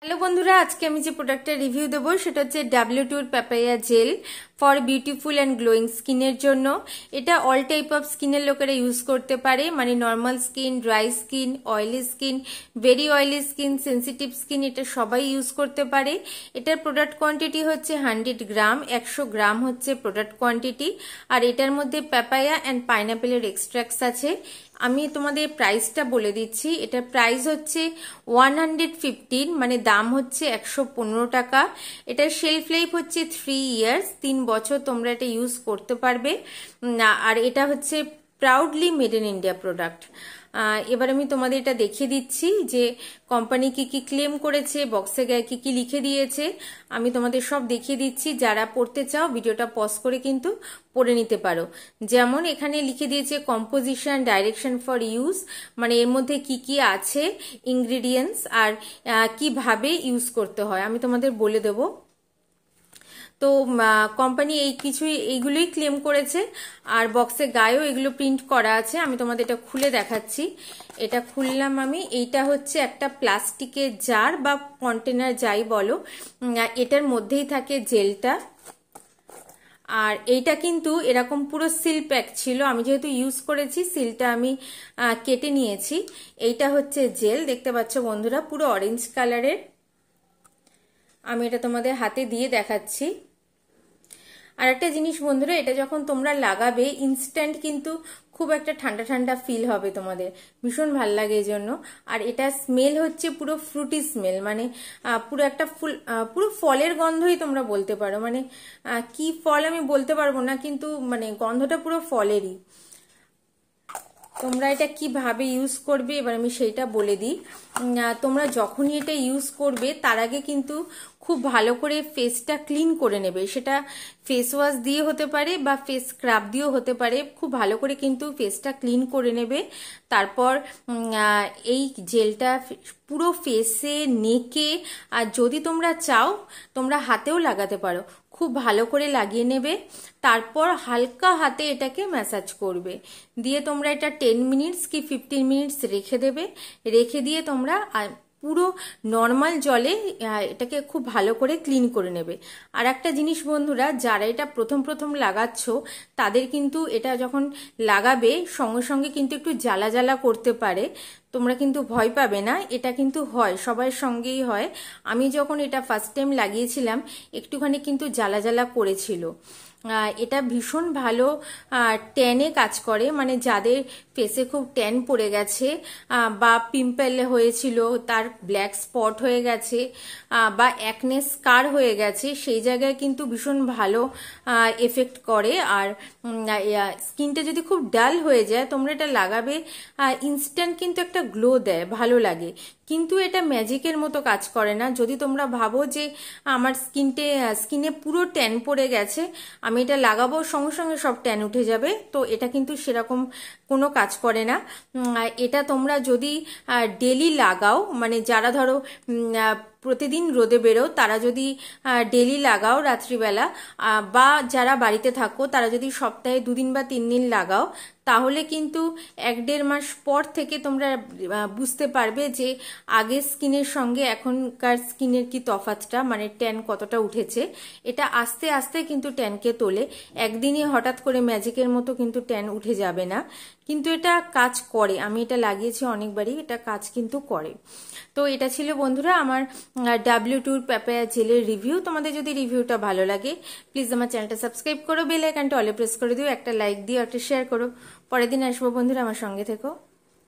Hello বন্ধুরা, আজকে আমি যে প্রোডাক্টের রিভিউ দেবো সেটা হচ্ছে W2 papaya gel for beautiful and glowing স্কিনের জন্য। এটা অল টাইপ অফ স্কিনের লোকেরা ইউজ করতে পারে, মানে normal skin, dry skin, oily skin, very oily skin, sensitive skin, এটা সবাই ইউজ করতে পারে। এটার প্রোডাক্ট কোয়ান্টিটি হচ্ছে 100 গ্রাম, 100 গ্রাম হচ্ছে প্রোডাক্ট কোয়ান্টিটি। আর এটার মধ্যে প্যাপায়া অ্যান্ড পাইনাপেলের এক্সট্রাক্টস আছে। আমি তোমাদের প্রাইসটা বলে দিচ্ছি। এটার প্রাইস হচ্ছে 115, মানে দাম হচ্ছে 115 টাকা। এটার শেলফ লাইফ হচ্ছে 3 ইয়ার্স, 3 বছর তোমরা এটা ইউজ করতে পারবে। আর এটা হচ্ছে proudly made in India product. এবার আমি তোমাদের এটা দেখিয়ে দিচ্ছি যে কোম্পানি কি কি ক্লেম করেছে, বক্সে গায়ে কি কি লিখে দিয়েছে। আমি তোমাদের সব দেখিয়ে দিচ্ছি, যারা পড়তে চাও ভিডিওটা পজ করে কিন্তু পড়ে নিতে পারো। যেমন এখানে লিখে দিয়েছে কম্পোজিশন, ডাইরেকশন ফর ইউজ, মানে এর মধ্যে কি কি আছে ইনগ্রিডিয়েন্টস আর কিভাবে ইউজ করতে হয় আমি তোমাদের বলে দেবো। তো কোম্পানি এইগুলোই ক্লেম করেছে। আর বক্সে গায়েও এগুলো প্রিন্ট করা আছে। আমি তোমাদের এটা খুলে দেখাচ্ছি। এটা খুললাম আমি। এইটা হচ্ছে একটা প্লাস্টিকের জার বা কন্টেনার, যাই বলো। এটার মধ্যেই থাকে জেলটা। আর এইটা কিন্তু এরকম পুরো সিল প্যাক ছিল। আমি যেহেতু ইউজ করেছি, সিলটা আমি কেটে নিয়েছি। এইটা হচ্ছে জেল, দেখতে পাচ্ছ বন্ধুরা, পুরো অরেঞ্জ কালারের। আমি এটা তোমাদের হাতে দিয়ে দেখাচ্ছি। আর একটা জিনিস বন্ধুরা, এটা যখন তোমরা লাগাবে ইনস্ট্যান্ট কিন্তু খুব একটা ঠান্ডা ঠান্ডা ফিল হবে তোমাদের, ভীষণ ভাল লাগে এই জন্য। আর এটা স্মেল হচ্ছে পুরো ফ্রুটি স্মেল, মানে পুরো একটা পুরো ফলের গন্ধই তোমরা বলতে পারো। মানে কি ফল আমি বলতে পারবো না, কিন্তু মানে গন্ধটা পুরো ফলেরই। তোমরা এটা কিভাবে ইউজ করবে এবার আমি সেইটা বলে দিই। তোমরা যখনই এটা ইউজ করবে তার আগে কিন্তু খুব ভালো করে ফেসটা ক্লিন করে নেবে। সেটা ফেস ওয়াশ দিয়ে হতে পারে বা ফেস স্ক্রাব দিয়েও হতে পারে। খুব ভালো করে কিন্তু ফেসটা ক্লিন করে নেবে। তারপর এই জেলটা পুরো ফেসে, নেকে, আর যদি তোমরা চাও তোমরা হাতেও লাগাতে পারো, খুব ভালো করে লাগিয়ে নেবে। তারপর হালকা হাতে এটাকে ম্যাসাজ করবে। দিয়ে তোমরা এটা 10 মিনিটস কি 15 মিনিটস রেখে দেবে। রেখে দিয়ে তোমরা পুরো নর্মাল জলে এটাকে খুব ভালো করে ক্লিন করে নেবে। আর একটা জিনিস বন্ধুরা, যারা এটা প্রথম প্রথম লাগাচ্ছ তাদের কিন্তু এটা যখন লাগাবে সঙ্গে সঙ্গে কিন্তু একটু জ্বালা জ্বালা করতে পারে। তোমরা কিন্তু ভয় পাবে না, এটা কিন্তু হয়, সবার সঙ্গেই হয়। আমি যখন এটা ফার্স্ট টাইম লাগিয়েছিলাম একটুখানি কিন্তু জ্বালা জ্বালা করেছিল। এটা ভীষণ ভালো ট্যানে কাজ করে, মানে যাদের ফেসে খুব ট্যান পড়ে গেছে বা পিম্পল হয়েছিল, তার ব্ল্যাক স্পট হয়ে গেছে বা অ্যাকনে স্কার হয়ে গেছে, সেই জায়গায় কিন্তু ভীষণ ভালো এফেক্ট করে। আর স্কিনটা যদি খুব ডাল হয়ে যায় তোমরা এটা লাগাবে, ইনস্ট্যান্ট কিন্তু একটা গ্লো দেয়, ভালো লাগে। কিন্তু এটা ম্যাজিকের মতো কাজ করে না। যদি তোমরা ভাবো যে আমার স্কিনে পুরো ট্যান পড়ে গেছে, আমি এটা লাগাবো সঙ্গে সঙ্গে সব ট্যান উঠে যাবে, তো এটা কিন্তু সেরকম কোনো কাজ করে না। এটা তোমরা যদি ডেলি লাগাও, মানে যারা ধরো প্রতিদিন রোদে বেরো তারা যদি ডেলি লাগাও রাত্রিবেলা, বা যারা বাড়িতে থাকো তারা যদি সপ্তাহে 2 দিন বা 3 দিন লাগাও, তাহলে কিন্তু 1-1.5 মাস পর থেকে তোমরা বুঝতে পারবে যে আগের স্কিনের সঙ্গে এখনকার স্কিনের কি তফাৎটা, মানে ট্যান কতটা উঠেছে। এটা আস্তে আস্তে কিন্তু ট্যানকে তোলে, একদিনে হঠাৎ করে ম্যাজিকের মতো কিন্তু ট্যান উঠে যাবে না। কিন্তু এটা কাজ করে, আমি এটা লাগিয়েছি অনেকবারই, এটা কাজ কিন্তু করে। তো এটা ছিল বন্ধুরা আমার W2 প্যাপায়া জেলের রিভিউ। তোমাদের যদি রিভিউটা ভালো লাগে প্লিজ আমার চ্যানেলটা সাবস্ক্রাইব করো, বেল আইকনটা অলে প্রেস করে দিও, একটা লাইক দিও, একটা শেয়ার করো। পরের দিন আসবো বন্ধুরা, আমার সঙ্গে থেকো।